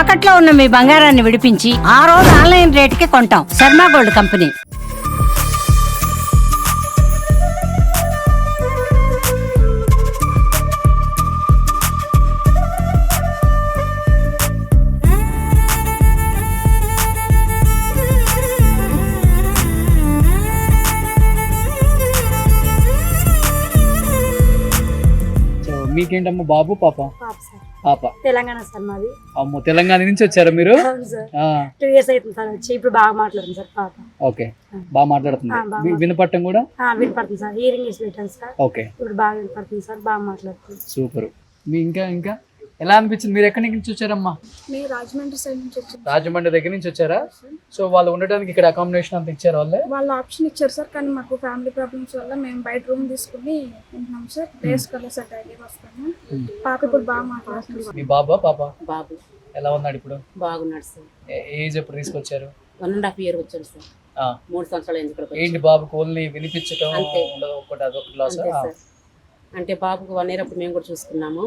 తాకట్లో ఉన్న మీ బంగారాన్ని విడిపించి ఆ రోజు ఆన్లైన్ రేటుకి కొంటాం. Sharma gold company. మీకేంటమ్మా బాబు పాప? పాప తెలంగాణ సార్ మాది. అమ్మో, తెలంగాణ నుంచి వచ్చారా మీరు? 2 years అవుతుంది సార్ వచ్చి. ఇప్పుడు బాగా మాట్లాడుతుంది సార్ పాప. ఓకే, బాగా మాట్లాడుతుంది. వినపట్టం కూడా వినపడుతుంది సార్. హియరింగ్ ఇస్ పెట్టాను సార్. ఓకే, ఇప్పుడు బాగా వినపడుతుంది సార్. బాగా మాట్లాడుతుంది. సూపర్. మీ ఇంకా ఎలా అనిపించింది? మీరు ఎక్కడి నుంచి వచ్చారమ్మా? మేము రాజమండ్రి సైడ్ నుంచి వచ్చాం. రాజమండ్రి దగ్గర నుంచి వచ్చారా? సో వాళ్ళు ఉండడానికి ఇక్కడ అకామిడేషన్ అంత ఇచ్చారు వాళ్ళే? వాళ్ళు ఆప్షన్ ఇచ్చారు సార్, కానీ మాకు ఫ్యామిలీ ప్రాబ్లమ్స్ వల్ల మేము బయట రూమ్ తీసుకుని ఉంటున్నాం సార్. డేస్ కల్లా సెట్ అయ్యి వస్తాము. పాప ఇప్పుడు బాగా మాట్లాడుతుంది. మీ బాబా పాప? బాబు. ఎలా ఉన్నాడు ఇప్పుడు? బాగున్నాడు సార్. ఏజ్ ఎప్పుడు తీసుకొచ్చారు? 1.5 year వచ్చాడు సార్. 3 సంవత్సరాలు ఎందుకు? ఏంటి బాబుకి ఓన్లీ వినిపించడం ఒకటి అదొకటి లాస్? అంటే బాబుకు 1 year అప్పుడు మేము కూడా చూసుకున్నాము,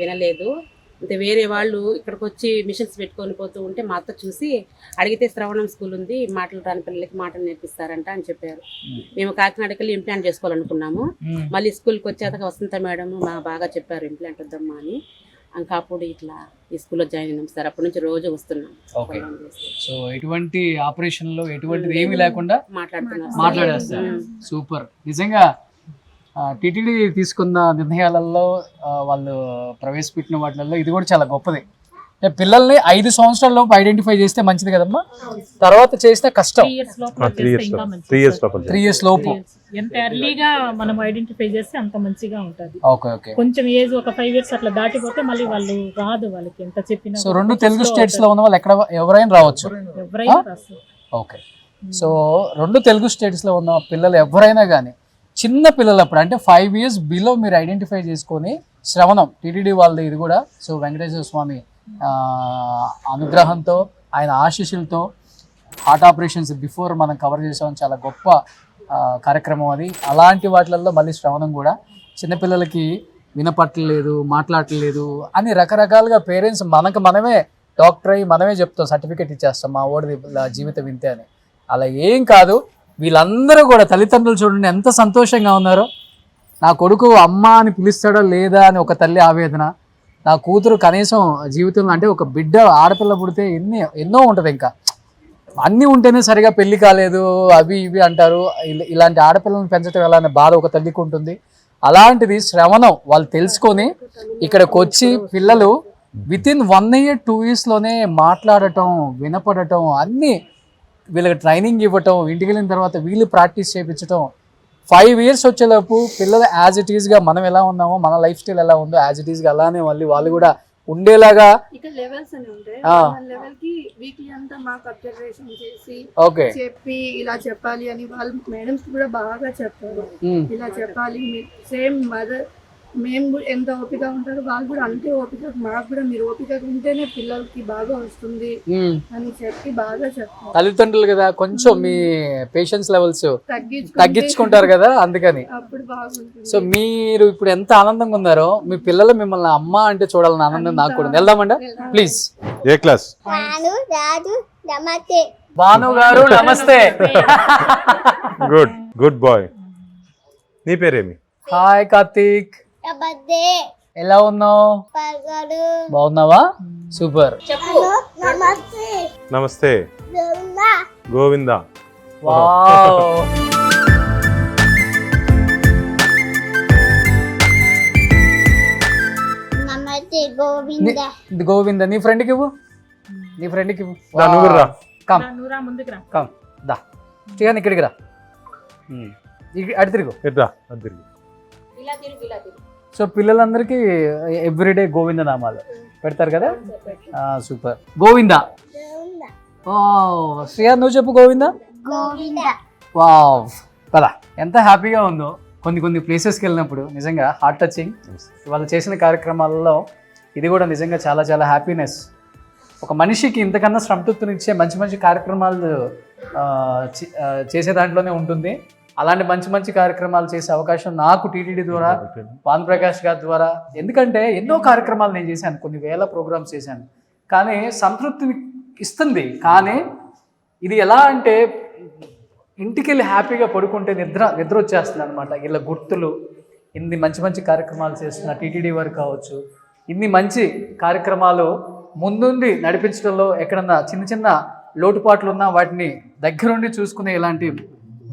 వినలేదు. అంటే వేరే వాళ్ళు ఇక్కడికి వచ్చి మిషన్స్ పెట్టుకొని పోతూ ఉంటే మా అత్త చూసి అడిగితే శ్రవణం స్కూల్ ఉంది, మాటలు రాని పిల్లలకి మాటలు నేర్పిస్తారంట అని చెప్పారు. మేము కాకినాడకి వెళ్ళి ఇంప్లాంట్ చేసుకోవాలనుకున్నాము. మళ్ళీ స్కూల్కి వచ్చాక వసంత మేడం బాగా చెప్పారు ఇంప్లాంట్ వద్దమ్మా అని. ఇంకా అప్పుడు ఇట్లా ఈ స్కూల్లో జాయిన్ అయినాం సార్. అప్పటి నుంచి రోజు వస్తున్నాం. సో ఎటువంటి ఆపరేషన్లో ఎటువంటిది ఏమీ లేకుండా మాట్లాడేస్తారు. సూపర్. నిజంగా టీటీడీ తీసుకున్న నిర్ణయాలలో వాళ్ళు ప్రవేశపెట్టిన వాటిల్లో ఇది కూడా చాలా గొప్పది. పిల్లల్ని 5 సంవత్సరాల లోపు ఐడెంటిఫై చేస్తే మంచిది కదమ్మా. తర్వాత చేస్తే కష్టం. 3 years లోపు ఎంత ఎర్లీగా మనం ఐడెంటిఫై చేస్తే అంత మంచిగా ఉంటుంది. ఓకే. కొంచెం ఏజ్ ఒక 5 years అట్లా దాటిపోతే మళ్ళీ వాళ్ళు రాదు, వాళ్ళకి ఎంత చెప్పినా. సో 2 తెలుగు స్టేట్స్ లో ఉన్న వాళ్ళు ఎక్కడ ఎవరైనా రావచ్చు? ఎవరైనా రాస్తారు. ఓకే. సో 2 తెలుగు స్టేట్స్ లో ఉన్న పిల్లలు ఎవరైనా కానీ చిన్న పిల్లలప్పుడు అంటే 5 years బిలో మీరు ఐడెంటిఫై చేసుకొని శ్రవణం టీటీడీ వాళ్ళది ఇది కూడా. సో వెంకటేశ్వర స్వామి అనుగ్రహంతో ఆయన ఆశీస్సులతో హార్ట్ ఆపరేషన్స్ బిఫోర్ మనం కవర్ చేసామని చాలా గొప్ప కార్యక్రమం అది. అలాంటి వాటిల్లో మళ్ళీ శ్రవణం కూడా చిన్నపిల్లలకి వినపట్టలేదు, మాట్లాడలేదు అని రకరకాలుగా పేరెంట్స్ మనమే డాక్టర్ అయ్యి మనమే చెప్తాం, సర్టిఫికేట్ ఇచ్చేస్తాం మా ఓడిది జీవితం వింతే అని. అలా ఏం కాదు. వీళ్ళందరూ కూడా తల్లిదండ్రులు చూడండి ఎంత సంతోషంగా ఉన్నారో. నా కొడుకు అమ్మ అని పిలుస్తాడో లేదా అని ఒక తల్లి ఆవేదన. నా కూతురు కనీసం జీవితంలో అంటే ఒక బిడ్డ ఆడపిల్ల పుడితే ఎన్నో ఉంటుంది, ఇంకా అన్నీ ఉంటేనే సరిగా పెళ్లి కాలేదు అవి ఇవి అంటారు. ఇలాంటి ఆడపిల్లలను పెంచడం ఎలా అనే బాధ ఒక తల్లికి ఉంటుంది. అలాంటిది శ్రవణం వాళ్ళు తెలుసుకొని ఇక్కడికి వచ్చి పిల్లలు వితిన్ 1 year 2 years లోనే మాట్లాడటం, వినపడటం, అన్నీ వీళ్ళకి ట్రైనింగ్ ఇవ్వటం, ఇంటికి వెళ్ళిన తర్వాత వీళ్ళు ప్రాక్టీస్ చేయించడం. 5 years వచ్చేలోపు పిల్లలు యాజ్ ఇట్ ఈస్గా మనం ఎలా ఉన్నామో, మన లైఫ్ స్టైల్ ఎలా ఉందో యాజ్ ఇట్ ఈస్గా అలానే మళ్ళీ వాళ్ళు కూడా ఉండేలాగా లెవెల్స్ అని ఉంటాయి. లెవెల్ కి వీక్లీ అంతా మాకు అబ్జర్వేషన్ చేసి చెప్పి ఇలా చెప్పాలి అని వాళ్ళు మేడమ్స్ కూడా బాగా చెప్పారు. ఇలా చెప్పాలి, సేమ్ మదర్ మేము ఎంత ఓపిక ఉంటారో వాళ్ళు కూడా అంతే ఓపిక. మాకు కూడా మీరు ఓపిక ఉంటేనే పిల్లలకి బాగా వస్తుంది అని చెప్పి బాగా చెప్తారు. తల్లిదండ్రులు కదా కొంచెం మీ పేషెన్స్ లెవెల్స్ తగ్గించుకుంటారు కదా, అందుకని అప్పుడు బాగుంటుంది. సో మీరు ఇప్పుడు ఎంత ఆనందంగా ఉన్నారో మీ పిల్లలు మిమ్మల్ని అమ్మ అంటే చూడాలని ఆనందం నాకు కూడా. వెళ్దామండి ప్లీజ్. A class? భాను గారు నమస్తే. Good boy. నీ పేరేమి? హాయ్ కార్తీక్, ఎలా ఉన్నావు? బాగున్నావా? సూపర్. నమస్తే. గోవిందా. గోవింద నీ ఫ్రెండ్కి ఇవ్వు, నీ ఫ్రెండ్కి ఇవ్వు. కమ్ దా, ఇక్కడికి రా, అడి తిరుగు. సో పిల్లలందరికీ ఎవ్రీడే గోవింద నామాలు పెడతారు కదా. సూపర్. గోవింద. శ్రేయా నువ్వు చెప్పు. గోవింద. వావ్, పదా ఎంత హ్యాపీగా ఉందో. కొన్ని ప్లేసెస్కి వెళ్ళినప్పుడు నిజంగా హార్ట్ టచింగ్. వాళ్ళు చేసిన కార్యక్రమాలలో ఇది కూడా నిజంగా చాలా చాలా హ్యాపీనెస్. ఒక మనిషికి ఇంతకన్నా సంతృప్తినిచ్చే మంచి కార్యక్రమాలు చేసే దాంట్లోనే ఉంటుంది. అలాంటి మంచి కార్యక్రమాలు చేసే అవకాశం నాకు టీటీడీ ద్వారా, భాను ప్రకాష్ గారి ద్వారా. ఎందుకంటే ఎన్నో కార్యక్రమాలు నేను చేశాను, కొన్ని వేల ప్రోగ్రామ్స్ చేశాను. కానీ సంతృప్తిని ఇస్తుంది. కానీ ఇది ఎలా అంటే ఇంటికి వెళ్ళి హ్యాపీగా పడుకుంటే నిద్ర వచ్చేస్తుంది అనమాట. ఇలా గుర్తులు ఇన్ని మంచి మంచి కార్యక్రమాలు చేస్తున్న టీటీడీ వారు కావచ్చు, ఇన్ని మంచి కార్యక్రమాలు ముందుండి నడిపించడంలో ఎక్కడన్నా చిన్న చిన్న లోటుపాట్లు ఉన్నా వాటిని దగ్గరుండి చూసుకునే ఇలాంటి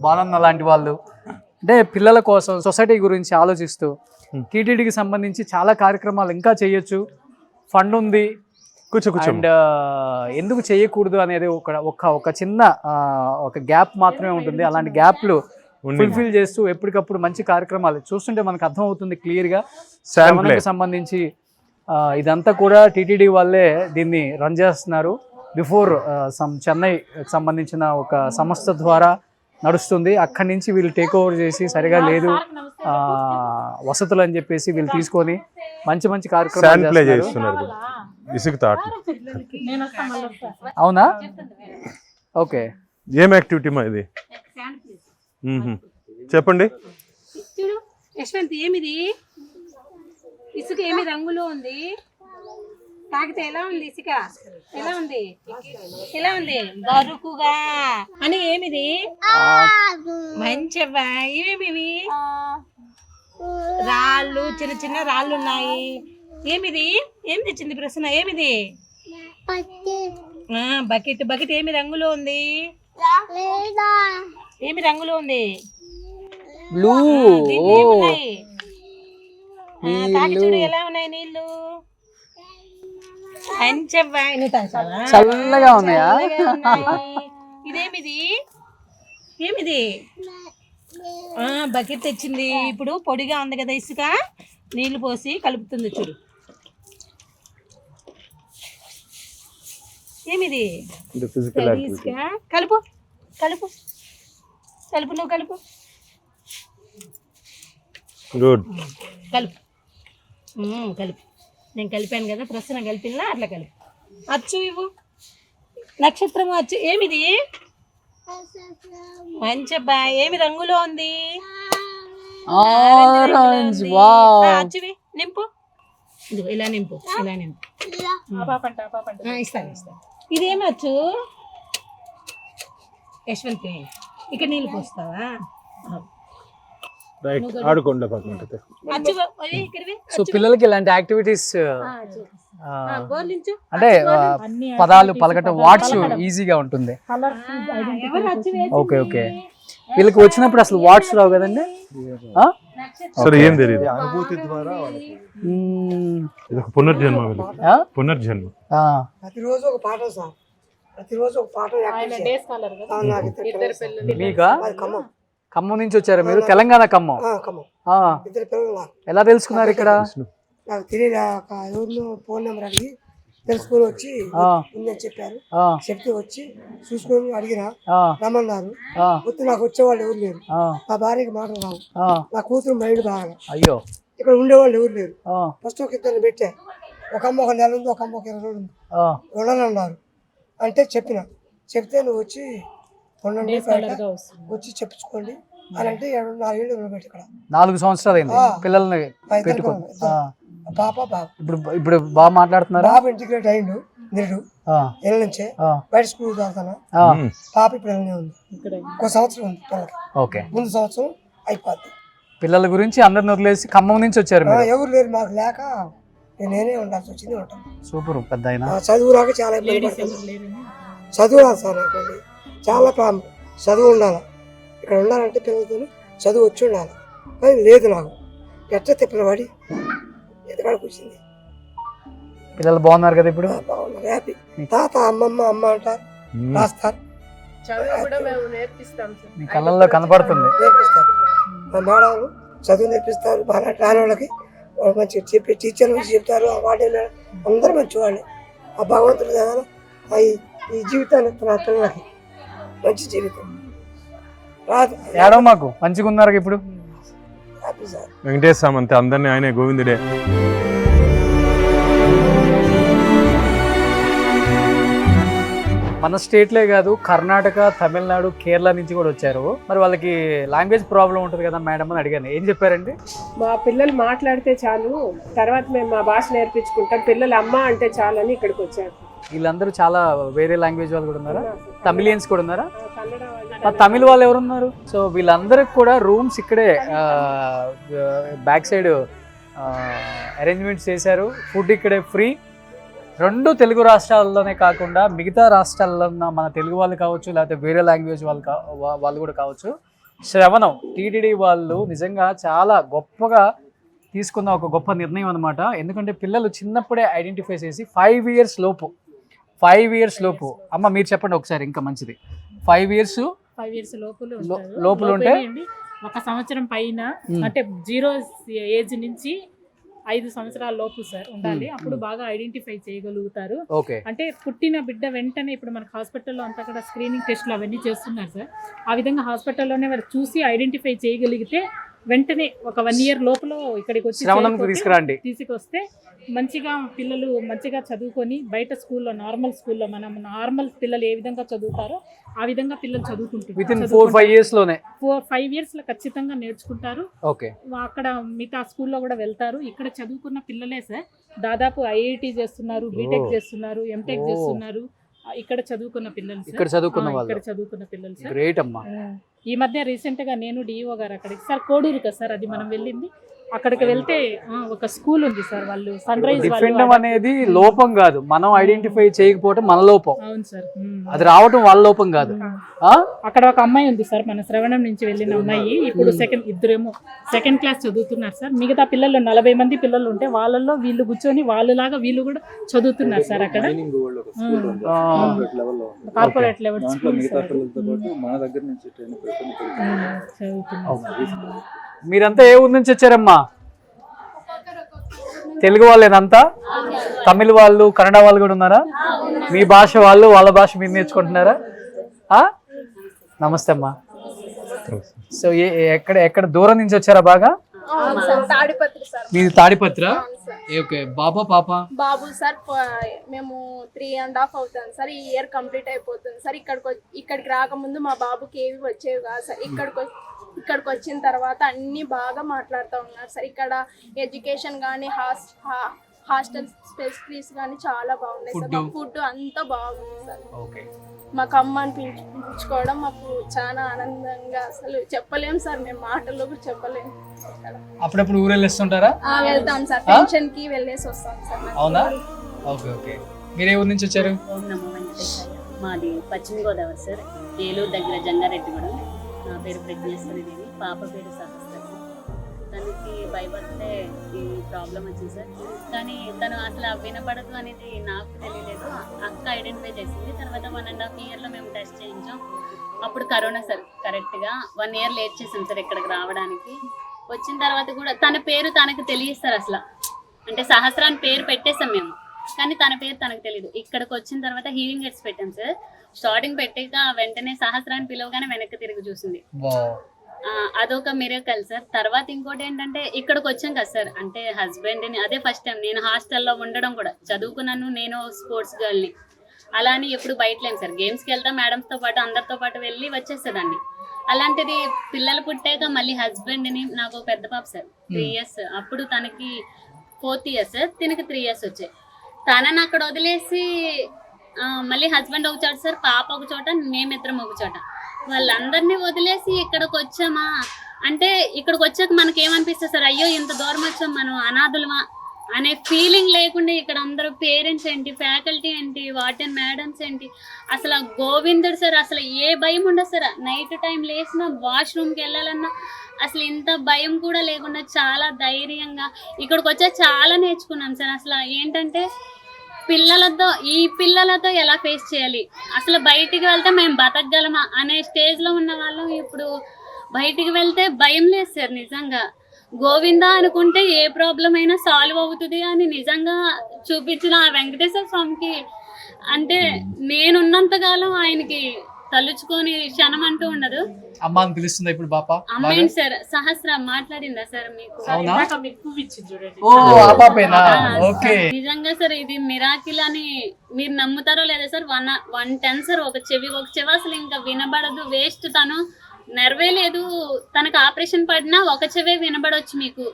బాలన్న లాంటి వాళ్ళు, అంటే పిల్లల కోసం సొసైటీ గురించి ఆలోచిస్తూ టీటీడీకి సంబంధించి చాలా కార్యక్రమాలు ఇంకా చేయొచ్చు, ఫండ్ ఉంది, అండ్ ఎందుకు చేయకూడదు అనేది ఒక చిన్న ఒక గ్యాప్ మాత్రమే ఉంటుంది. అలాంటి గ్యాప్లు ఫుల్ఫిల్ చేస్తూ ఎప్పటికప్పుడు మంచి కార్యక్రమాలు చూస్తుంటే మనకు అర్థమవుతుంది క్లియర్గా. శ్రవణకు సంబంధించి ఇదంతా కూడా టీటీడీ వాళ్ళే దీన్ని రన్ చేస్తున్నారు. బిఫోర్ చెన్నైకి సంబంధించిన ఒక సంస్థ ద్వారా నడుస్తుంది. అక్కడి నుంచి వీళ్ళు టేక్ ఓవర్ చేసి సరిగా లేదు వసతులు అని చెప్పేసి వీళ్ళు తీసుకొని మంచి మంచి కార్యక్రమాలు చేస్తున్నారు. అవునా? ఓకే. ఏం యాక్టివిటీ మా ఇది? చెప్పండి. యశ్వంత్, ఏమిది? ఇసుక ఏమి రంగులో ఉంది? తాకితే ఎలా ఉంది? ఇసుక ఎలా ఉంది? ఎలా ఉంది? బరుకుగా అని. ఏమిది? మంచివా? ఏమేమివి? రాళ్ళు, చిన్న చిన్న రాళ్ళు ఉన్నాయి. ఏమిది? ఏమి తెచ్చింది ప్రశ్న? ఏమిది? బకెట్. బకెట్ ఏమి రంగులో ఉంది? ఏమి రంగులో ఉంది? బ్లూ. తాకి చూడు ఎలా ఉన్నాయి నీళ్ళు. చల్లగా ఉన్నాయా? ఇదేమిది? ఏమిది? బకెట్ తెచ్చింది. ఇప్పుడు పొడిగా ఉంది కదా ఇసుక, నీళ్లు పోసి కలుపుతుంది చూడు. ఏమిది? ఇసుక. కలుపు కలుపు కలుపు, నువ్వు కలుపు. గుడ్. కలుపు కలుపు. నేను కలిపాను కదా, ప్రశ్న కలిపినా అట్లా కలుపు. అచ్చు ఇవ్వు. నక్షత్రం అచ్చు. ఏమిది? మంచబ్బా. ఏమి రంగులో ఉంది? ఆరెంజ్. వావ్. అచ్చువి నింపు. ఇదిగో ఇలా నింపు, ఇలా నింపు. ఇస్తాను ఇస్తాను. ఇదేమి వచ్చు? యశ్వంత్, ఇక్కడ నీళ్ళు పోస్తావా? సో పిల్లలకి ఇలాంటి యాక్టివిటీస్ అంటే పదాలు పలకటం వాట్స్ ఈజీగా ఉంటుంది. Okay okay. వీళ్ళకి వచ్చినప్పుడు అసలు వాట్స్ రావు కదండి. ఏం తెలియదు. అనుభూతి ద్వారా పునర్జన్మ. పునర్జన్మ. ప్రతిరోజు ఒక పాట సార్, ప్రతిరోజు ఒక పాట. మీకా? ఖమ్మం నుంచి వచ్చారు మీరు? తెలంగాణ ఖమ్మం. ఎలా తెలుసుకున్నారు ఇక్కడ? నాకు తెలియదు. ఎవరిలో ఫోన్ నెంబర్ అడిగి తెలుసుకొని వచ్చి ఉందని చెప్పారు. చెప్తే వచ్చి చూసుకొని అడిగినా రమ్మన్నారు. వద్దు, నాకు వచ్చేవాళ్ళు ఎవరు లేరు. మా భార్యకి మాటలు రావు, నా కూతురు మైండ్ బాగా. అయ్యో, ఇక్కడ ఉండేవాళ్ళు ఎవరు లేరు. ఫస్ట్ ఒక ఇద్దరు పెట్టా. ఒక అమ్మ ఒక నెల ఉంది, ఒక అమ్మ ఒక 20 రోజులు ఉంది. ఉండనన్నారు. అంటే చెప్తే నువ్వు వచ్చి ఉండండి, వచ్చి చెప్పుకోండి అని అంటే 4 ఏళ్ళు ఉండబెట్టి ఇక్కడ 4 సంవత్సరాలు అయింది పిల్లల్ని పెట్టుకుని. పాప బాబు ఇప్పుడు బాగా మాట్లాడుతున్నారు. బాబు ఇంటిగ్రేట్ అయ్యిండు నిరుడు ఏళ్ళ నుంచే బయట స్కూల్ చదువుతాను. పాప ఇప్పుడు వెళ్ళనే ఉంది. ఒక సంవత్సరం ఉంది పిల్లలకి. ఓకే. ముందు సంవత్సరం అయిపోద్ది. పిల్లల గురించి అందరిని వదిలేసి ఖమ్మం నుంచి వచ్చారు. ఎవరు లేరు మాకు లేక నేనే ఉండాల్సి వచ్చింది. ఉంటాను. సూపర్. పెద్ద చదువు రాక చాలా ఇబ్బంది పడుతుంది. చదువు రాదు సార్ నాకు చాలా ప్రాబ్లం. చదువు ఉండాలి. ఇక్కడ ఉండాలంటే పిల్లలతో చదువు వచ్చి ఉండాలి. కానీ లేదు నాకు. ఎట్లా తిప్పలవాడి ఎదగాడికి వచ్చింది. పిల్లలు బాగున్నారు కదా ఇప్పుడు? బాగున్నారు, హ్యాపీ. తాత అమ్మమ్మ అమ్మ అంటారు, రాస్తారు. మీ కళ్ళల్లో కనపడుతుంది. నేర్పిస్తారు. మా మేడాలు చదువు నేర్పిస్తారు. బాగా రాని వాళ్ళకి మంచిగా చెప్పి టీచర్ నుంచి చెప్తారు. ఆ వాడే అందరూ మంచి వాళ్ళే. ఆ భగవంతుడు దగ్గర ఈ జీవితాన్ని నా పిల్లలకి మంచి జీవితం రాదు. ఏడో మాకు మంచిగా ఉన్నారు ఇప్పుడు. Happy sir. వెంకటేశ్వర అంతే, అందరినీ ఆయనే గోవిందుడే. మన స్టేట్లే కాదు, కర్ణాటక, తమిళనాడు, కేరళ నుంచి కూడా వచ్చారు. మరి వాళ్ళకి లాంగ్వేజ్ ప్రాబ్లం ఉంటుంది కదా మేడం అని అడిగాను. ఏం చెప్పారండి? మా పిల్లలు మాట్లాడితే చాలు, తర్వాత మేము మా భాష నేర్పించుకుంటాం, పిల్లలు అమ్మ అంటే చాలు అని ఇక్కడికి వచ్చారు. వీళ్ళందరూ చాలా వేరే లాంగ్వేజ్ వాళ్ళు కూడా ఉన్నారా? తమిళియన్స్ కూడా ఉన్నారా? కన్నడ వాళ్ళు మరి తమిళ వాళ్ళు ఎవరున్నారు? సో వీళ్ళందరికి కూడా రూమ్స్ ఇక్కడే బ్యాక్ సైడ్ అరేంజ్మెంట్స్ చేశారు. ఫుడ్ ఇక్కడే ఫ్రీ. 2 తెలుగు రాష్ట్రాల్లోనే కాకుండా మిగతా రాష్ట్రాల్లో ఉన్న మన తెలుగు వాళ్ళు కావచ్చు, లేకపోతే వేరే లాంగ్వేజ్ వాళ్ళు కూడా కావచ్చు. శ్రవణం టీటీడీ వాళ్ళు నిజంగా చాలా గొప్పగా తీసుకున్న ఒక గొప్ప నిర్ణయం అనమాట. ఎందుకంటే పిల్లలు చిన్నప్పుడే ఐడెంటిఫై చేసి 5 ఇయర్స్ లోపు అమ్మ మీరు చెప్పండి ఒకసారి ఇంకా మంచిది. 5 ఇయర్స్ 5 ఇయర్స్ లోపల ఉంటే 1 సంవత్సరం పైన అంటే 0 ఏజ్ నుంచి 5 సంవత్సరాల లోపు సార్ ఉండాలి. అప్పుడు బాగా ఐడెంటిఫై చేయగలుగుతారు. అంటే పుట్టిన బిడ్డ వెంటనే ఇప్పుడు మనకు హాస్పిటల్లో అంతా కూడా స్క్రీనింగ్ టెస్ట్లు అవన్నీ చేస్తున్నారు సార్. ఆ విధంగా హాస్పిటల్లోనే వాళ్ళు చూసి ఐడెంటిఫై చేయగలిగితే వెంటనే ఒక 1 ఇయర్ లోపల ఇక్కడికి వచ్చి తీసుకొస్తే మంచిగా పిల్లలు మంచిగా చదువుకొని బయట స్కూల్లో నార్మల్ స్కూల్లో మనం నార్మల్ పిల్లలు ఏ విధంగా చదువుతారో ఆ విధంగా పిల్లలు చదువుకుంటారు. 5 ఇయర్స్ లో ఖచ్చితంగా నేర్చుకుంటారు. అక్కడ మిగతా స్కూల్లో కూడా వెళ్తారు. ఇక్కడ చదువుకున్న పిల్లలే సార్ దాదాపు ఐఐటి చేస్తున్నారు, బీటెక్ చేస్తున్నారు, ఎంటెక్ చేస్తున్నారు. ఇక్కడ చదువుకున్న పిల్లలు సార్. గ్రేట్ అమ్మా. ఈ మధ్య రీసెంట్ గా నేను డిఓ గారు అక్కడికి సార్ కోడూరు కదా సార్ అది మనం వెళ్ళింది. అక్కడికి వెళ్తే ఒక స్కూల్ ఉంది సార్. వాళ్ళు సన్ రైజ్ అనేది లోపం కాదు, మనం ఐడెంటిఫై చేయకపోవడం మన లోపం. అవును సార్, అది రావటం వాళ్ళ లోపం కాదు. అక్కడ ఒక అమ్మాయి ఉంది సార్, మన శ్రవణం నుంచి వెళ్ళిన అమ్మాయి. ఇప్పుడు ఇద్దరేమో 2nd క్లాస్ చదువుతున్నారు సార్. మిగతా పిల్లలు 40 మంది పిల్లలు ఉంటే వాళ్ళల్లో వీళ్ళు కూర్చొని వాళ్ళలాగా వీళ్ళు కూడా చదువుతున్నారు సార్. అక్కడ కార్పొరేట్ లెవెల్ మీరంతా ఏ ఊరు నుంచి వచ్చారమ్మా? తెలుగు వాళ్ళేనంతా? తమిళ వాళ్ళు, కన్నడ వాళ్ళు కూడా ఉన్నారా? మీ భాష వాళ్ళు వాళ్ళ భాష మీరు నేర్చుకుంటున్నారా? నమస్తే అమ్మా. సో ఎక్కడ దూరం నుంచి వచ్చారా? బాగా మీది తాడిపత్ర? ఓకే. బాబా పాప? బాబు సార్ మేము 3.5 అవుతాను సార్. ఈ ఇయర్ కంప్లీట్ అయిపోతుంది సార్. ఇక్కడికి రాకముందు మా బాబుకి ఏవి వచ్చేవి కాదు సార్. ఇక్కడికి వచ్చిన తర్వాత అన్ని బాగా మాట్లాడుతూ ఉన్నారు సార్. ఇక్కడ ఎడ్యుకేషన్ కానీ హాస్టల్ ఫెసిలిటీస్ కానీ చాలా బాగున్నాయి సార్. ఫుడ్ అంతా బాగుంది సార్. మాకు అమ్మ అనిపించుకోవడం మాకు చాలా ఆనందంగా, అసలు చెప్పలేము సార్, మేము మాటల్లో కూడా చెప్పలేము. అప్పుడప్పుడు ఊరు వెళ్ళేస్తుంటారా? వెళ్తాం సార్, పెన్షన్ కి వెళ్ళేసి వస్తాం సార్. అవునా? Okay okay. మీరు ఏ ఊరు నుంచి వచ్చారు? మాది పశ్చిమ గోదావరి సార్, ఏలూరు దగ్గర జంగారెడ్డిగూడెం. నా పేరు ప్రజ్ఞేశ్వరి దేవి, పాప పేరు సహస్ర. తనకి భయపడితే ఈ ప్రాబ్లం వచ్చింది సార్. కానీ తను అసలు వినపడదు అనేది నాకు తెలియలేదు. అక్క ఐడెంటిఫై చేసింది. తర్వాత 1.5 ఇయర్లో మేము టెస్ట్ చేయించాం. అప్పుడు కరోనా సార్. కరెక్ట్గా 1 ఇయర్ లేట్ చేసాం సార్ ఇక్కడికి రావడానికి. వచ్చిన తర్వాత కూడా తన పేరు తనకు తెలియస్తారు అసలు. అంటే సహస్ర అని పేరు పెట్టేసాం మేము, కానీ తన పేరు తనకు తెలియదు. ఇక్కడికి వచ్చిన తర్వాత హీరింగ్ ఎయిడ్స్ పెట్టాం సార్. స్టార్టింగ్ పెట్టాక వెంటనే సహస్ర అని పిలవగానే వెనక్కి తిరిగి చూసింది. అదొక మిరకల్ సార్. తర్వాత ఇంకోటి ఏంటంటే ఇక్కడికి వచ్చాం కదా సార్, అంటే హస్బెండ్ని అదే ఫస్ట్ టైం నేను హాస్టల్లో ఉండడం కూడా. చదువుకున్నాను, నేను స్పోర్ట్స్ గర్ల్ని. అలా అని ఎప్పుడు బయటలేము సార్. గేమ్స్కి వెళ్తాం మేడమ్స్తో పాటు, అందరితో పాటు వెళ్ళి వచ్చేసేదాన్ని. అలాంటిది పిల్లలు పుట్టాక మళ్ళీ హస్బెండ్ని, నాకు పెద్ద పాప సార్ 3 ఇయర్స్, అప్పుడు తనకి 4th ఇయర్ సార్, తినకి 3 ఇయర్స్ వచ్చాయి. తనని అక్కడ వదిలేసి మళ్ళీ హస్బెండ్ ఒక చోట సార్, పాప ఒక చోట, మేమిద్దరం ఒక చోట. వాళ్ళందరినీ వదిలేసి ఇక్కడికి వచ్చామా అంటే, ఇక్కడికి వచ్చాక మనకి ఏమనిపిస్తుంది సార్, అయ్యో ఇంత దూరం వచ్చాం, మనం అనాథులమా అనే ఫీలింగ్ లేకుండా ఇక్కడ అందరూ పేరెంట్స్ ఏంటి, ఫ్యాకల్టీ ఏంటి, వార్డెన్ మేడమ్స్ ఏంటి, అసలు గోవిందుడు సార్ అసలు ఏ భయం ఉండదు సార్. నైట్ టైం లేచినా వాష్రూమ్కి వెళ్ళాలన్నా అసలు ఇంత భయం కూడా లేకుండా చాలా ధైర్యంగా ఇక్కడికి వచ్చా చాలా నేర్చుకున్నాం సార్. అసలు ఏంటంటే ఈ పిల్లలతో ఎలా ఫేస్ చేయాలి, అసలు బయటికి వెళ్తే మేము బతకగలమా అనే స్టేజ్లో ఉన్న వాళ్ళం ఇప్పుడు బయటికి వెళ్తే భయం లేదు సార్. నిజంగా గోవిందా అనుకుంటే ఏ ప్రాబ్లం అయినా సాల్వ్ అవుతుంది అని నిజంగా చూపించిన ఆ వెంకటేశ్వర స్వామికి, అంటే నేనున్నంతకాలం ఆయనకి తలుచుకొని క్షణం అంటూ ఉండదు. అమ్మ అని పిలుస్తుందా ఇప్పుడు బాప? అమ్మాయి సార్. సహస్ర మాట్లాడిందా సార్ మీకు? నిజంగా సార్ ఇది మిరాకిల్ అని మీరు నమ్ముతారో లేదా సార్. 110 సార్. ఒక చెవి అసలు ఇంకా వినబడదు, వేస్ట్. తను నెరవే లేదు, తనకు ఆపరేషన్ పడినా ఒక చెవే వినబడవచ్చు, మీకు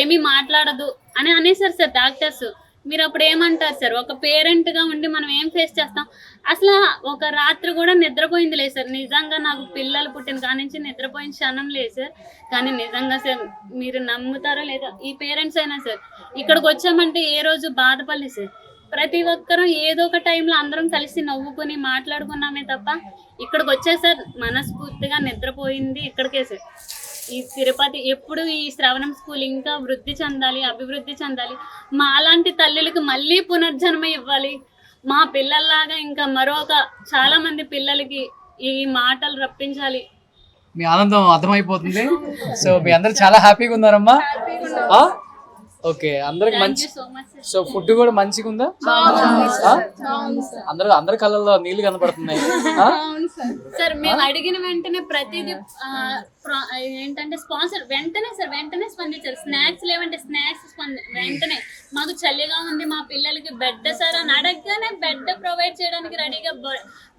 ఏమీ మాట్లాడదు అని అనేసారు సార్ డాక్టర్స్. మీరు అప్పుడు ఏమంటారు సార్? ఒక పేరెంట్ గా ఉండి మనం ఏం ఫేస్ చేస్తాం? అసలు ఒక రాత్రి కూడా నిద్రపోయింది లేదు సార్. నిజంగా నాకు పిల్లలు పుట్టిన కాడి నుంచి నిద్రపోయిన క్షణం లేదు సార్. కానీ నిజంగా సార్ మీరు నమ్ముతారో లేదా, ఈ పేరెంట్స్ అయినా సార్ ఇక్కడికి వచ్చామంటే ఏ రోజు బాధపడలేదు సార్. ప్రతి ఒక్కరూ ఏదో ఒక టైంలో అందరం కలిసి నవ్వుకొని మాట్లాడుకున్నామే తప్ప ఇక్కడికి వచ్చే సార్ మనస్ఫూర్తిగా నిద్రపోయింది ఇక్కడికే సార్. ఈ తిరుపతి ఎప్పుడు ఈ శ్రవణం స్కూల్ ఇంకా వృద్ధి చెందాలి, అభివృద్ధి చెందాలి. మా అలాంటి తల్లులకు మళ్ళీ పునర్జన్మ ఇవ్వాలి. మా పిల్లల్లాగా ఇంకా మరొక చాలా మంది పిల్లలకి ఈ మాటలు రప్పించాలి. మీ ఆనందం అర్థమైపోతుంది. సో మీ అందరు చాలా హ్యాపీగా ఉన్నారమ్మా? ఓకే, అందరికి మంచి. So much sir. So food కూడా మంచిగా ఉందా? అందరి కళ్ళల్లో నీళ్లు కనపడుతున్నాయి. సార్ మేము అడిగిన వెంటనే ప్రతిదీ ఏంటంటే స్పాన్సర్ వెంటనే స్పందించారు. స్నాక్స్ లేవంటే స్నాక్స్ వెంటనే. మాకు చలిగా ఉంది, మా పిల్లలకి బెడ్ సార్ అని అడగగానే బెడ్ ప్రొవైడ్ చేయడానికి రెడీగా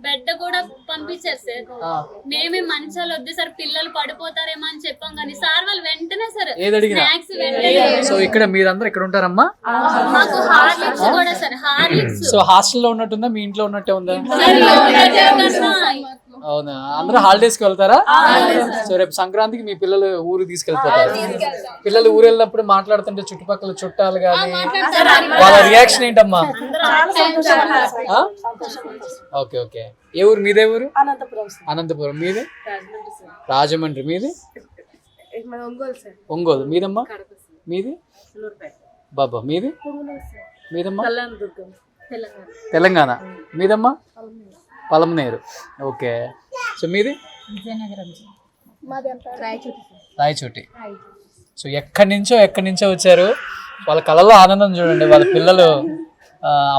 బెడ్ కూడా పంపించారు సార్. మేమే మంచాలు వద్దు సార్ పిల్లలు పడిపోతారేమో అని చెప్పాం కానీ సార్ వాళ్ళు వెంటనే సార్ స్నాక్స్ వెంటనే. సో ఇక్కడ మీరందరూ ఇక్కడ ఉంటారమ్మా? మాకు హార్లిక్స్ కూడా సార్. హార్లిక్స్ సో హాస్టల్లో ఉన్నట్టుందా, మీ ఇంట్లో ఉన్నట్టే ఉందా? అవునా, అందరూ హాలిడేస్ కి వెళ్తారా? సో రేపు సంక్రాంతికి మీ పిల్లలు ఊరు తీసుకెళ్ళిపోతారు. పిల్లలు ఊరు వెళ్ళినప్పుడు మాట్లాడుతుంటే చుట్టుపక్కల చుట్టాలు కానీ వాళ్ళ రియాక్షన్ ఏంటమ్మా? Okay okay. ఏ ఊరు మీదే? ఊరు అనంతపురం. మీది రాజమండ్రి. మీది ఒంగోలు. మీదమ్మా? మీది బాబా. మీది మీదమ్మా? తెలంగాణ. మీదమ్మా? పలమనేరు. ఓకే. సో మీది? రాయచోటి. సో ఎక్కడి నుంచో వచ్చారు. వాళ్ళ కళలో ఆనందం చూడండి. వాళ్ళ పిల్లలు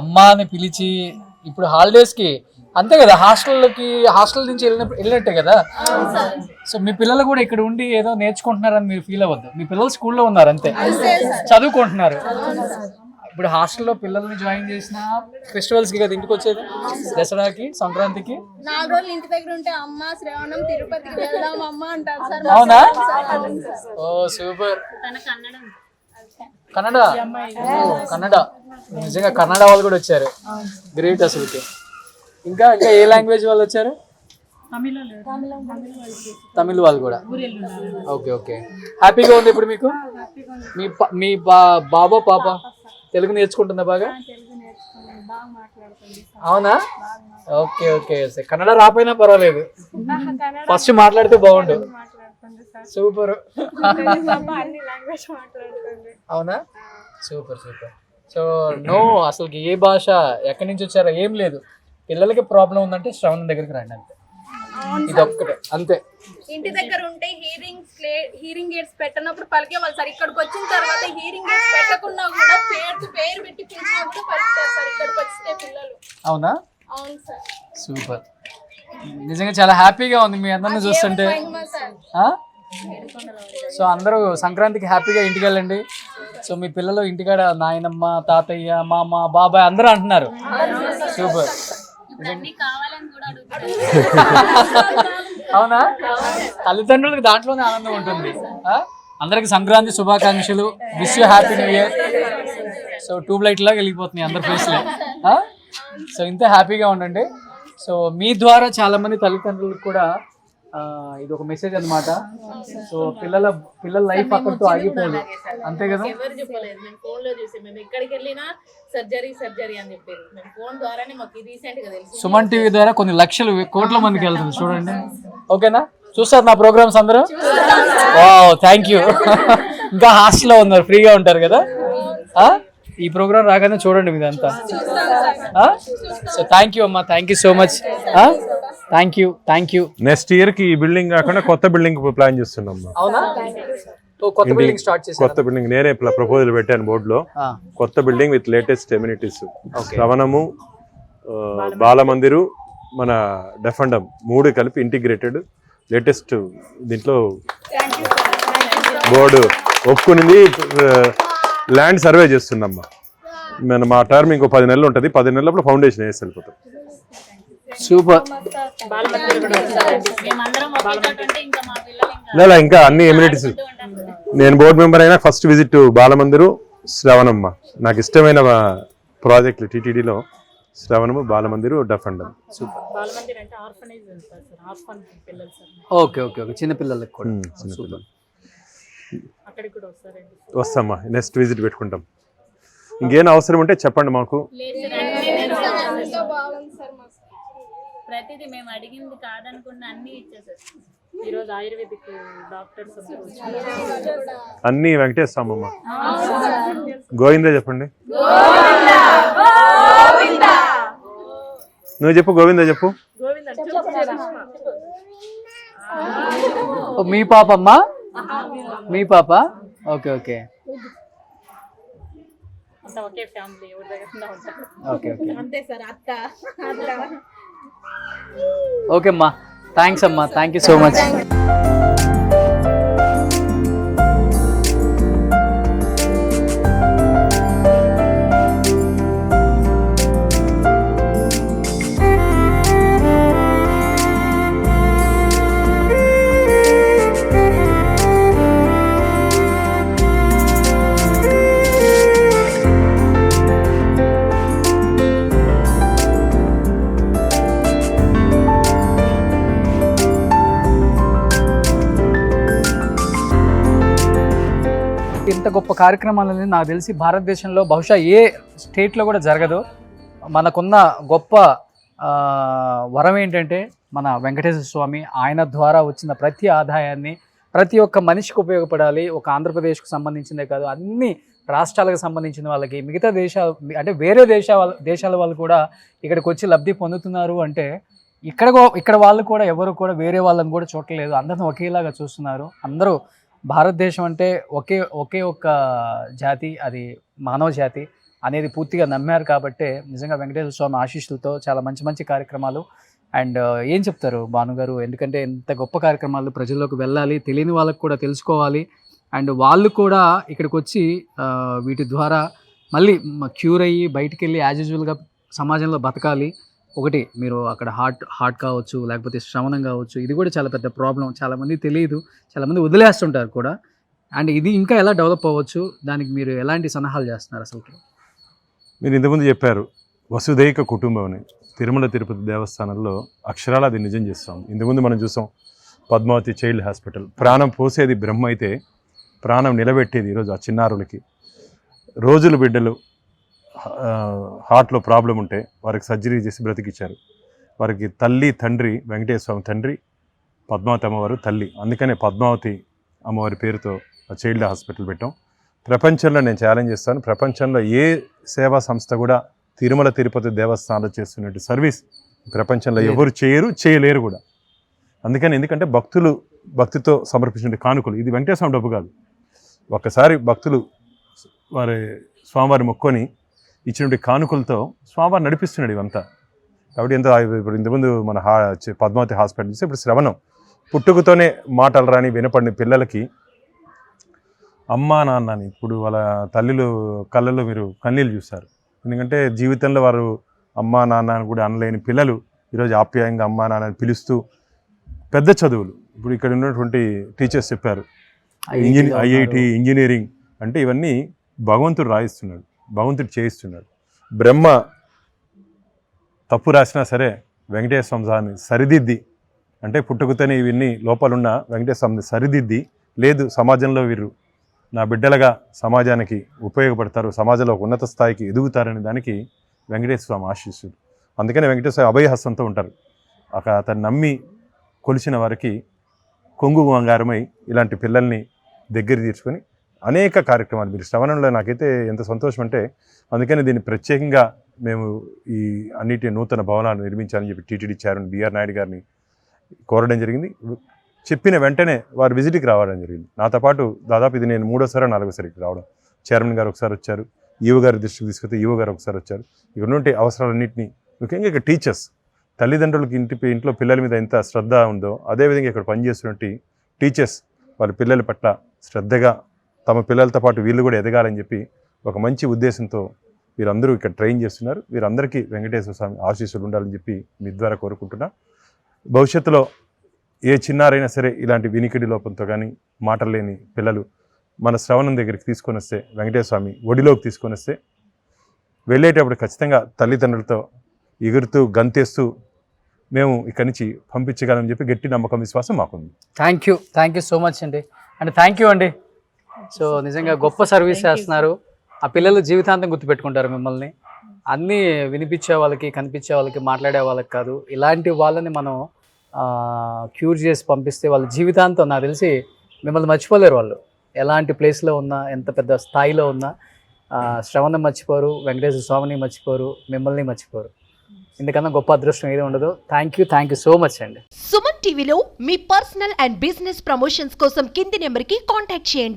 అమ్మ అని పిలిచి ఇప్పుడు హాలిడేస్కి అంతే కదా, హాస్టల్ నుంచి వెళ్ళినట్టే కదా. సో మీ పిల్లలు కూడా ఇక్కడ ఉండి ఏదో నేర్చుకుంటున్నారని మీరు ఫీల్ అవ్వద్దు. మీ పిల్లలు స్కూల్లో ఉన్నారు అంతే, చదువుకుంటున్నారు. ఇప్పుడు హాస్టల్లో పిల్లల్ని జాయిన్ చేసిన ఫెస్టివల్స్ కి కదా ఇంటికి వచ్చేది, దసరాకి, సంక్రాంతికి. 4 రోజులు ఇంటి దగ్గర ఉంటే అమ్మ శ్రవణం తిరుపతికి వెళ్దాం అమ్మ అంటారు సార్. అవునా? ఓ సూపర్. కన్నడ. నిజంగా కన్నడ వాళ్ళు కూడా వచ్చారు. గ్రేట్ అసలుకి. ఇంకా ఏ లాంగ్వేజ్ వాళ్ళు వచ్చారు? తమిళ వాళ్ళు కూడా. Okay okay. హ్యాపీగా ఉంది ఇప్పుడు మీకు? మీ బాబా పాప తెలుగు నేర్చుకుంటుందా బాగా? అవునా? Okay okay. కన్నడ రాపోయినా పర్వాలేదు, ఫస్ట్ మాట్లాడితే బాగుండు. సూపర్. అవునా? సూపర్. సో నో, అసలుకి ఏ భాష ఎక్కడి నుంచి వచ్చారో ఏం లేదు. పిల్లలకి ప్రాబ్లం ఉందంటే శ్రవణం దగ్గరికి రండి అంతే. ఇది ఒక్కటే అంతే. ఇంటి దగ్గర ఉంటే హీరింగ్ ఎయిడ్స్ పెట్టినప్పుడు పలికే వాళ్ళు సార్. ఇక్కడికి వచ్చిన తర్వాత హీరింగ్ ఎయిడ్స్ పెట్టకుండా కూడా పేరు పెట్టి పిలిచినా కూడా పలుకుతారు సార్ ఇక్కడికి వస్తే పిల్లలు. అవునా? అవును సార్. సూపర్. నిజంగా చాలా హ్యాపీగా ఉంది మీ అందరిని చూస్తుంటే. సో అందరూ సంక్రాంతికి హ్యాపీగా ఇంటికి వెళ్ళండి. సో మీ పిల్లలు ఇంటికాడ నాయనమ్మ, తాతయ్య, మామ, బాబాయ్ అందరూ అంటున్నారు. సూపర్. అవునా? తల్లిదండ్రులకు దాంట్లోనే ఆనందం ఉంటుంది. అందరికి సంక్రాంతి శుభాకాంక్షలు. Wish you happy new year. So tube light లాగా వెళ్ళిపోతున్నాయి అందరి ఫేస్లో. సో ఇంత హ్యాపీగా ఉండండి. సో మీ ద్వారా చాలా మంది తల్లిదండ్రులకు కూడా ఇది ఒక మెసేజ్ అన్నమాట. సో పిల్లల లైఫ్ అక్కడితో ఆగిపోలేదు అంతే కదా. ఎవరు చెప్పలేదు, మేము ఫోన్ లో చూసి మేము ఎక్కడికి వెళ్ళినా సర్జరీ అని చెప్పారు. మేము ఫోన్ ద్వారానే మాకు రీసెంట్ గా తెలుసు. సుమన్ టీవీ ద్వారా కొన్ని లక్షలు కోట్ల మందికి వెళ్తుంది చూడండి. ఓకేనా? చూస్తారు నా ప్రోగ్రామ్స్ అందరూ? Thank you. ఇంకా హాస్టల్లో ఉన్నారు, ఫ్రీగా ఉంటారు కదా. ఈ ప్రోగ్రామ్ రాగానే చూడండి మీదంతా. సో థ్యాంక్ యూ అమ్మా, thank you so much. Thank you. Next year కి ఈ బిల్డింగ్ కాకుండా కొత్త బిల్డింగ్ ప్లాన్ చేస్తున్నాం. అవునా? కొత్త బిల్డింగ్ స్టార్ట్ చేశారు. కొత్త బిల్డింగ్ నేనే ప్రపోజల్ పెట్టాను బోర్డులో. కొత్త బిల్డింగ్ విత్ లేటెస్ట్ ఎమ్యూనిటీస్. శ్రవణము, బాలమందిరు, మన డెఫండం 3 కలిపి ఇంటిగ్రేటెడ్ లేటెస్ట్ దీంట్లో బోర్డు ఒప్పుకునింది. ల్యాండ్ సర్వే చేస్తున్నామ్మా. మా టర్మ్ ఇంకో 10 నెలలు ఉంటుంది. 10 నెలలప్పుడు ఫౌండేషన్ వేసి వెళ్ళిపోతాం. సూపర్. లేదా ఇంకా అన్ని ఎమ్యూనిటీస్. నేను బోర్డు మెంబర్ అయినా ఫస్ట్ విజిట్ బాలమందిరు, శ్రవణమ్మ నాకు ఇష్టమైన ప్రాజెక్టులు టీటీడీలో శ్రవణము, బాలమందిరు, డఫండం. సూపర్. బాలమందిర్ అంటే ఆర్ఫనేజ్ ఉంటుంది సార్, ఆర్ఫన్ పిల్లలు సార్. ఓకే ఓకే ఓకే, చిన్నపిల్లలకి కూడా. చిన్నపిల్లలు అక్కడికి కూడా వస్తారండి. వస్తామ్మా, నెక్స్ట్ విజిట్ పెట్టుకుంటాం. ఇంకేం అవసరం ఉంటే చెప్పండి మాకు. ప్రతిదీ మేము అడిగింది కాదనుకున్న అన్ని ఇచ్చేసారు. ఈరోజు ఆయుర్వేదిక్ డాక్టర్స్ అన్ని వెంకటేశ్వరమ్మ. గోవిందా చెప్పండి. నువ్వు చెప్పు, గోవిందా చెప్పు. మీ పాప అమ్మా, మీ పాప. ఓకే ఓకే ఒకే ఫ్యామిలీ, ఎవరి దగ్గర ఉంటారు. ఓకే ఓకే అంతే సార్. అత్త ఓకే అమ్మా, థ్యాంక్స్ అమ్మా, థ్యాంక్ యూ సో మచ్. ఇంత గొప్ప కార్యక్రమాలని నాకు తెలిసి భారతదేశంలో బహుశా ఏ స్టేట్లో కూడా జరగదు. మనకున్న గొప్ప వరం ఏంటంటే మన వెంకటేశ్వర స్వామి, ఆయన ద్వారా వచ్చిన ప్రతి ఆదాయాన్ని ప్రతి ఒక్క మనిషికి ఉపయోగపడాలి. ఒక ఆంధ్రప్రదేశ్కు సంబంధించిందే కాదు, అన్ని రాష్ట్రాలకు సంబంధించిన వాళ్ళకి, మిగతా దేశాలు అంటే వేరే దేశాల వాళ్ళు కూడా ఇక్కడికి వచ్చి లబ్ధి పొందుతున్నారు. అంటే ఇక్కడ వాళ్ళు కూడా ఎవరు కూడా వేరే వాళ్ళని కూడా చూడలేదు, అందరిని ఒకేలాగా చూస్తున్నారు. అందరూ భారతదేశం అంటే ఒకే ఒక్క జాతి, అది మానవ జాతి అనేది పూర్తిగా నమ్మారు. కాబట్టి నిజంగా వెంకటేశ్వర స్వామి ఆశీస్సులతో చాలా మంచి మంచి కార్యక్రమాలు. అండ్ ఏం చెప్తారు భానుగారు, ఎందుకంటే ఇంత గొప్ప కార్యక్రమాలు ప్రజల్లోకి వెళ్ళాలి, తెలియని వాళ్ళకు కూడా తెలుసుకోవాలి. అండ్ వాళ్ళు కూడా ఇక్కడికి వచ్చి వీటి ద్వారా మళ్ళీ క్యూర్ అయ్యి బయటికి వెళ్ళి యాజ్ యూజువల్గా సమాజంలో బతకాలి. ఒకటి మీరు అక్కడ హార్ట్ కావచ్చు, లేకపోతే శ్రవణం కావచ్చు, ఇది కూడా చాలా పెద్ద ప్రాబ్లం. చాలామంది తెలియదు, చాలామంది వదిలేస్తుంటారు కూడా. అండ్ ఇది ఇంకా ఎలా డెవలప్ అవ్వచ్చు, దానికి మీరు ఎలాంటి సలహాలు చేస్తున్నారు అసలు? మీరు ఇంతకుముందు చెప్పారు వసుదైక కుటుంబం అని. తిరుమల తిరుపతి దేవస్థానంలో అక్షరాలు అది నిజం చేస్తాం. ఇంతకుముందు మనం చూసాం పద్మావతి చైల్డ్ హాస్పిటల్. ప్రాణం పోసేది బ్రహ్మ అయితే ప్రాణం నిలబెట్టేది ఈరోజు ఆ చిన్నారులకి. రోజులు బిడ్డలు హార్ట్లో ప్రాబ్లం ఉంటే వారికి సర్జరీ చేసి బ్రతికిచ్చారు. వారికి తల్లి తండ్రి వెంకటేశ్వర స్వామి తండ్రి, పద్మావతి అమ్మవారు తల్లి. అందుకనే పద్మావతి అమ్మవారి పేరుతో చైల్డ్ హాస్పిటల్ పెట్టాం. ప్రపంచంలో నేను ఛాలెంజ్ చేస్తాను, ప్రపంచంలో ఏ సేవా సంస్థ కూడా తిరుమల తిరుపతి దేవస్థానంలో చేస్తున్నట్టు సర్వీస్ ప్రపంచంలో ఎవరు చేయలేరు కూడా. ఎందుకంటే భక్తితో సమర్పించిన కానుకలు. ఇది వెంకటేశ్వర స్వామి డబ్బు కాదు. ఒక్కసారి భక్తులు స్వామివారి మొక్కొని ఇచ్చినటువంటి కానుకలతో స్వామివారు నడిపిస్తున్నాడు ఇవంతా. కాబట్టి ఇప్పుడు ఇంతకుముందు మన పద్మావతి హాస్పిటల్ చూస్తే ఇప్పుడు శ్రవణం. పుట్టుకతోనే మాటలు రాని వినపడిన పిల్లలకి అమ్మా నాన్న అని ఇప్పుడు వాళ్ళ తల్లిలు కళ్ళల్లో మీరు కన్నీళ్ళు చూస్తారు. ఎందుకంటే జీవితంలో వారు అమ్మా నాన్న అని కూడా అనలేని పిల్లలు ఈరోజు ఆప్యాయంగా అమ్మా నాన్న అని పిలుస్తూ పెద్ద చదువులు. ఇప్పుడు ఇక్కడ ఉన్నటువంటి టీచర్స్ చెప్పారు ఐఐటి ఇంజనీరింగ్ అంటే ఇవన్నీ భగవంతుడు రాయిస్తున్నాడు, భగవంతుడు చేయిస్తున్నాడు. బ్రహ్మ తప్పు రాసినా సరే వెంకటేశ్వర స్వామిని సరిదిద్ది, అంటే పుట్టుకతోనే ఇవన్నీ లోపాలున్న వెంకటేశ్వర స్వామిని సరిదిద్ది, లేదు సమాజంలో వీరు నా బిడ్డలుగా సమాజానికి ఉపయోగపడతారు, సమాజంలో ఉన్నత స్థాయికి ఎదుగుతారనే దానికి వెంకటేశ్వర స్వామి ఆశీస్సులు. అందుకని వెంకటేశ్వర స్వామి అభయహస్తంతో ఉంటారు. అతను నమ్మి కొలిచిన వారికి కొంగు బంగారమై ఇలాంటి పిల్లల్ని దగ్గర తీర్చుకొని అనేక కార్యక్రమాలు. మీరు శ్రవణంలో నాకైతే ఎంత సంతోషం అంటే, అందుకని దీన్ని ప్రత్యేకంగా మేము ఈ అన్నిటి నూతన భవనాలు నిర్మించాలని చెప్పి టీటీడీ చైర్మన్ బిఆర్ నాయుడు గారిని కోరడం జరిగింది. చెప్పిన వెంటనే వారు విజిట్కి రావడం జరిగింది. నాతో పాటు దాదాపు ఇది నేను 3వ 4వ రావడం. చైర్మన్ గారు ఒకసారి వచ్చారు, ఈవో గారి దృష్టికి తీసుకొస్తే ఈవో గారు ఒకసారి వచ్చారు. ఇక్కడ నుండి అవసరాలన్నింటినీ, ముఖ్యంగా ఇక్కడ టీచర్స్, తల్లిదండ్రులకి ఇంట్లో పిల్లల మీద ఎంత శ్రద్ధ ఉందో అదేవిధంగా ఇక్కడ పనిచేస్తున్నట్టు టీచర్స్ వారి పిల్లల పట్ల శ్రద్ధగా తమ పిల్లలతో పాటు వీళ్ళు కూడా ఎదగాలని చెప్పి ఒక మంచి ఉద్దేశంతో వీరందరూ ఇక్కడ ట్రైన్ చేస్తున్నారు. వీరందరికీ వెంకటేశ్వర స్వామి ఆశీస్సులు ఉండాలని చెప్పి మీ ద్వారా కోరుకుంటున్నా. భవిష్యత్తులో ఏ చిన్నారైనా సరే ఇలాంటి వినికిడి లోపంతో కానీ మాటలు లేని పిల్లలు మన శ్రవణం దగ్గరికి తీసుకొని వస్తే, వెంకటేశ్వర స్వామి ఒడిలోకి తీసుకొని వస్తే, వెళ్ళేటప్పుడు ఖచ్చితంగా తల్లిదండ్రులతో ఎగురుతూ గంతేస్తూ మేము ఇక్కడి నుంచి పంపించగలమని చెప్పి గట్టి నమ్మకం, విశ్వాసం మాకుంది. థ్యాంక్ యూ సో మచ్ అండి. అండ్ థ్యాంక్ యూ అండి. సో నిజంగా గొప్ప సర్వీస్ చేస్తున్నారు. ఆ పిల్లలు జీవితాంతం గుర్తుపెట్టుకుంటారు మిమ్మల్ని. అన్నీ వినిపించే వాళ్ళకి, కనిపించే వాళ్ళకి, మాట్లాడే వాళ్ళకి కాదు, ఇలాంటి వాళ్ళని మనం క్యూర్ చేసి పంపిస్తే వాళ్ళ జీవితాంతం నాకు తెలిసి మిమ్మల్ని మర్చిపోలేరు. వాళ్ళు ఎలాంటి ప్లేస్లో ఉన్నా, ఎంత పెద్ద స్థాయిలో ఉన్నా శ్రవణం మర్చిపోరు, వెంకటేశ్వర స్వామిని మర్చిపోరు, మిమ్మల్ని మర్చిపోరు. ఇందుకన్నా గొప్ప అదృష్టం ఏది ఉండదు. థ్యాంక్ యూ సో మచ్ అండి. సుమన్ టీవీలో మీ పర్సనల్ అండ్ బిజినెస్ ప్రమోషన్స్ కోసం కింది నెంబర్కి కాంటాక్ట్ చేయండి.